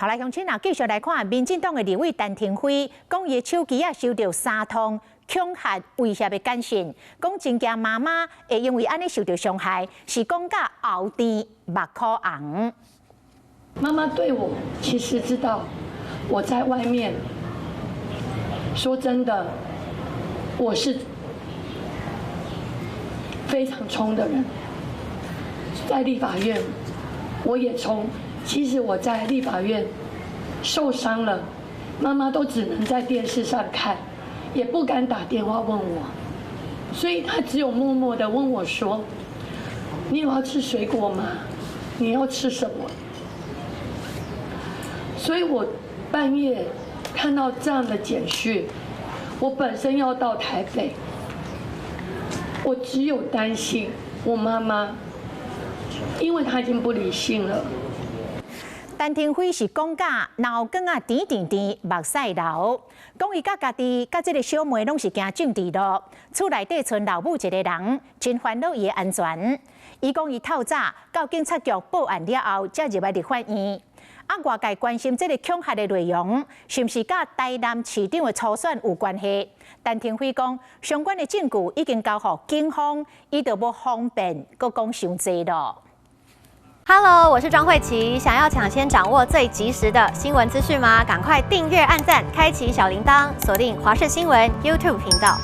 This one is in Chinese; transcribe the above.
好来，乡亲啊，继续来看，民进党的立委陈廷辉讲，伊的手机啊收到3通恐吓威胁的简讯，讲真惊妈妈会因为安尼受到伤害，是讲甲后甜目眶红。妈妈对我其实知道我在外面，说真的，我是非常冲的人，在立法院我也冲。其实我在立法院受伤了，妈妈都只能在电视上看，也不敢打电话问我，所以她只有默默地问我说：“你有要吃水果吗？你要吃什么？”所以我半夜看到这样的简讯，我本身要到台北，我只有担心我妈妈，因为她已经不理性了。陈廷辉是讲甲脑光啊甜甜甜，目屎流，讲伊甲家己甲这个小妹拢是行政治路，厝内底剩老母一个人，真烦恼伊的安全。伊讲伊透早到警察局报案了后，才入来立法院。啊，外界关心这个恐吓的内容，是毋是甲台南市长的初选有关系？陈廷辉讲，相关的证据已经交予警方，伊就无方便，佮讲伤济咯。Hello， 我是庄慧琪。想要抢先掌握最及时的新闻资讯吗？赶快订阅、按赞、开启小铃铛，锁定华视新闻 YouTube 频道。